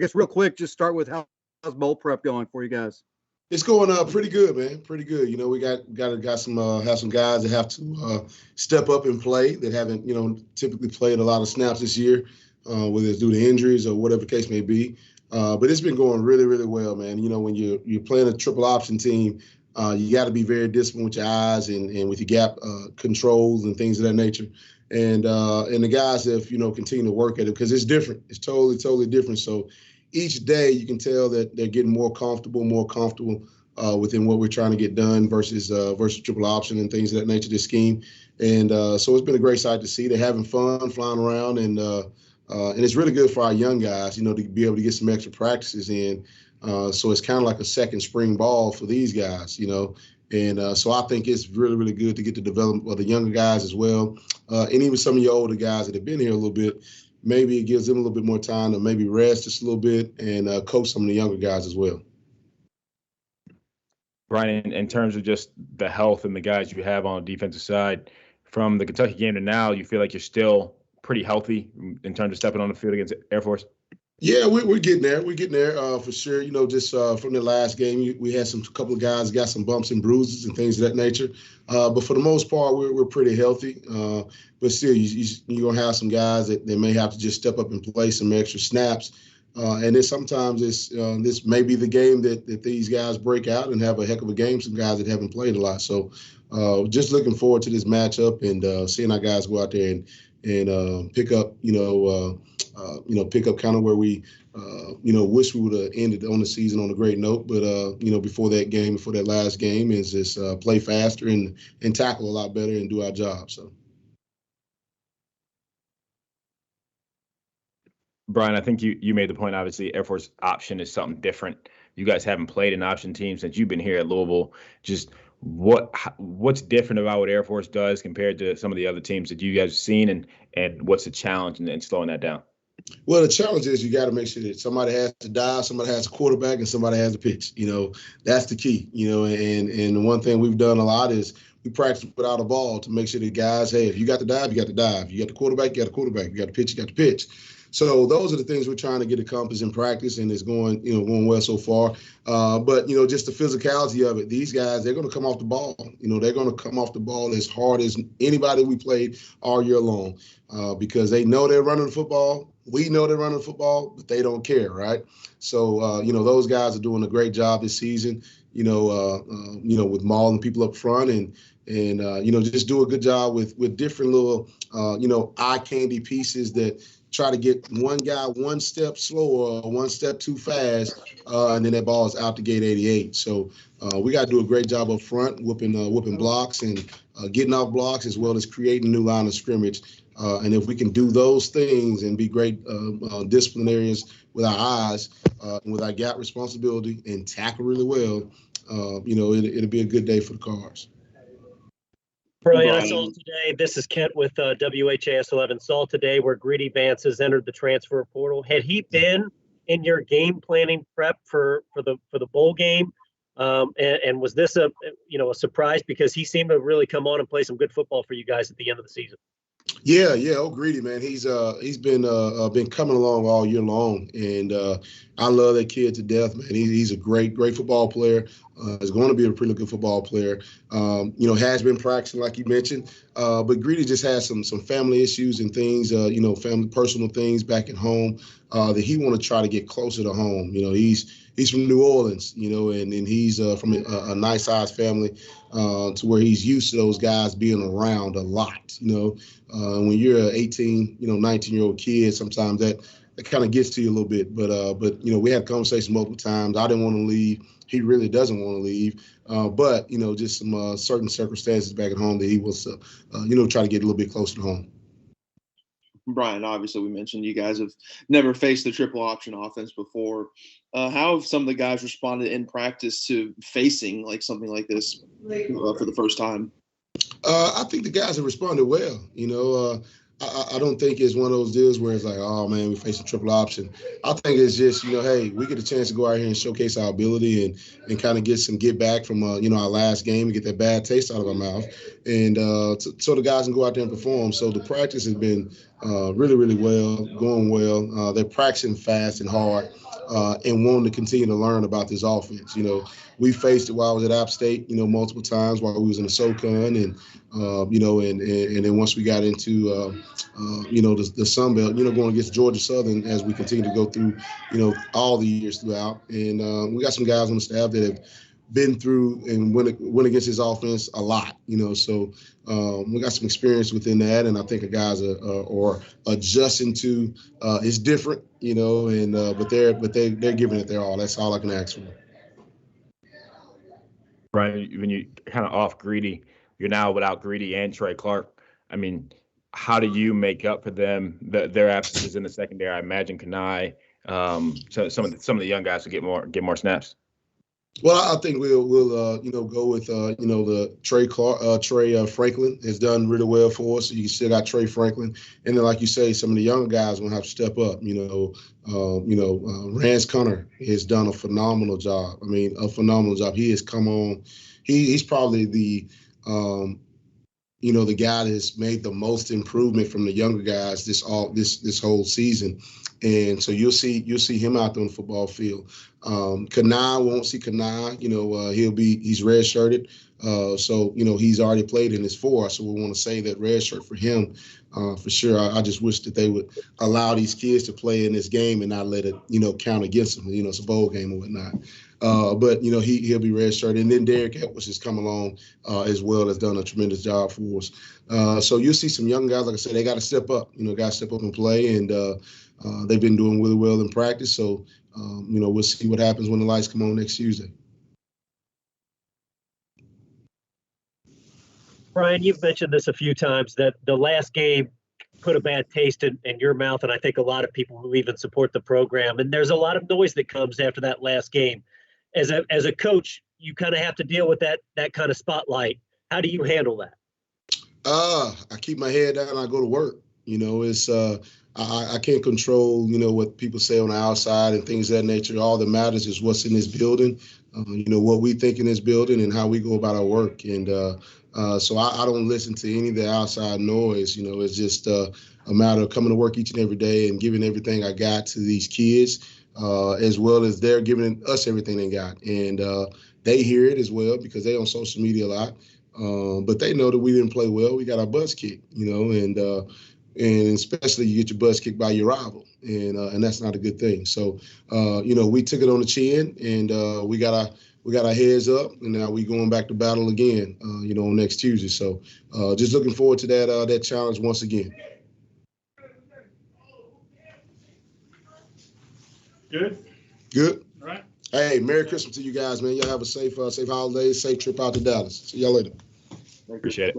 guess real quick, just start with how's bowl prep going for you guys? It's going pretty good, man. Pretty good. We got some have some guys that have to step up and play that haven't typically played a lot of snaps this year, whether it's due to injuries or whatever the case may be. But it's been going really, really well, man. When you're playing a triple option team, you got to be very disciplined with your eyes and with your gap controls and things of that nature. And the guys have continue to work at it because it's different. It's totally different. So each day you can tell that they're getting more comfortable within what we're trying to get done versus triple option and things of that nature, this scheme. And so it's been a great sight to see. They're having fun, flying around, and it's really good for our young guys, to be able to get some extra practices in. So it's kind of like a second spring ball for these guys, And so I think it's really, really good to get the development of the younger guys as well. And even some of your older guys that have been here a little bit. Maybe it gives them a little bit more time to maybe rest just a little bit and coach some of the younger guys as well. Bryan, in terms of just the health and the guys you have on the defensive side, from the Kentucky game to now, you feel like you're still pretty healthy in terms of stepping on the field against Air Force? Yeah, we're getting there. We're getting there for sure. Just from the last game, we had some couple of guys got some bumps and bruises and things of that nature. But for the most part, we're pretty healthy. But still, you're going to have some guys that they may have to just step up and play some extra snaps. And then sometimes this may be the game that these guys break out and have a heck of a game, some guys that haven't played a lot. So just looking forward to this matchup and seeing our guys go out there and pick up, pick up kind of where we, wish we would have ended on the season on a great note. But, before that last game is just play faster and tackle a lot better and do our job. So. Bryan, I think you made the point, obviously, Air Force option is something different. You guys haven't played an option team since you've been here at Louisville. Just what's different about what Air Force does compared to some of the other teams that you guys have seen, and what's the challenge in slowing that down? Well, the challenge is you got to make sure that somebody has to dive, somebody has a quarterback, and somebody has a pitch. That's the key. And the one thing we've done a lot is we practice without a ball to make sure that guys, hey, if you got to dive, you got to dive. You got the quarterback, you got the quarterback. You got the pitch, you got the pitch. So those are the things we're trying to get accomplished in practice, and it's going well so far. But just the physicality of it, these guys, they're going to come off the ball. They're going to come off the ball as hard as anybody we played all year long because they know they're running the football. We know they're running the football, but they don't care, right? So, those guys are doing a great job this season, with mauling people up front and just do a good job with different little, eye candy pieces that try to get one guy one step slower or one step too fast, and then that ball is out the gate 88. So we got to do a great job up front, whooping blocks and getting off blocks as well as creating a new line of scrimmage. And if we can do those things and be great disciplinarians with our eyes, and with our gap responsibility and tackle really well, it'll be a good day for the Cars. Bryan, I saw today, this is Kent with WHAS 11, saw today where Greedy Vance has entered the transfer portal. Had he been in your game planning prep for the bowl game? And was this a surprise because he seemed to really come on and play some good football for you guys at the end of the season? Yeah. Oh, Greedy, man. He's been coming along all year long, and I love that kid to death, man. He's a great football player. Is going to be a pretty good football player. Has been practicing like you mentioned, but Greedy just has some family issues and things, family personal things back at home that he want to try to get closer to home. He's from New Orleans, and he's from a nice sized family to where he's used to those guys being around a lot. When you're an 18, 19-year-old kid, sometimes that kind of gets to you a little bit. But we had conversations multiple times. I didn't want to leave. He really doesn't want to leave. But just some certain circumstances back at home that he was, try to get a little bit closer to home. Bryan, obviously, we mentioned you guys have never faced the triple option offense before. How have some of the guys responded in practice to facing something like this for the first time? I think the guys have responded well. I don't think it's one of those deals where it's like, oh, man, we face a triple option. I think it's just, hey, we get a chance to go out here and showcase our ability and kind of get back from, our last game and get that bad taste out of our mouth. And so the guys can go out there and perform. So the practice has been really, really well, going well. They're practicing fast and hard. and wanting to continue to learn about this offense. We faced it while I was at App State, multiple times while we was in the SoCon, and and then once we got into the Sun Belt, going against Georgia Southern as we continue to go through, all the years throughout, and we got some guys on the staff that have been through and went against his offense a lot, so we got some experience within that, and I think the guys are adjusting to it's different, and but they're giving it their all. That's all I can ask for. Bryan, when you kind of off Greedy, you're now without Greedy and Trey Clark. I mean, how do you make up for them, their absences in the secondary? I imagine Kanai, so some of the young guys will get more snaps. Well, I think we'll go with the Trey Franklin has done really well for us. So you still got Trey Franklin, and then like you say, some of the younger guys are gonna have to step up. Rance Cunner has done a phenomenal job. I mean, a phenomenal job. He has come on. He's probably the the guy that's made the most improvement from the younger guys this whole season. And so you'll see him out there on the football field. Kanai, won't see Kanai. He's redshirted. So he's already played in his 4. So we want to say that redshirt for him, for sure. I just wish that they would allow these kids to play in this game and not let it count against them. It's a bowl game and whatnot. But he'll be redshirted. And then Derek Edwards has come along as well, has done a tremendous job for us. So you'll see some young guys, like I said, they got to step up. Got to step up and play, and they've been doing really well in practice. So we'll see what happens when the lights come on next Tuesday. Bryan, you've mentioned this a few times, that the last game put a bad taste in your mouth, and I think a lot of people who even support the program. And there's a lot of noise that comes after that last game. As a coach, you kind of have to deal with that kind of spotlight. How do you handle that? I keep my head down and I go to work. It's I can't control, what people say on the outside and things of that nature. All that matters is what's in this building, what we think in this building and how we go about our work. And so I don't listen to any of the outside noise. It's just a matter of coming to work each and every day and giving everything I got to these kids, as well as they're giving us everything they got. And they hear it as well because they're on social media a lot. But they know that we didn't play well. We got our butts kicked, and especially you get your butts kicked by your rival, and that's not a good thing. So, we took it on the chin, and we got our heads up, and now we going back to battle again, on next Tuesday. So, just looking forward to that challenge once again. Good. All right. Hey, Merry Christmas to you guys, man. Y'all have a safe holidays, safe trip out to Dallas. See y'all later. Appreciate it.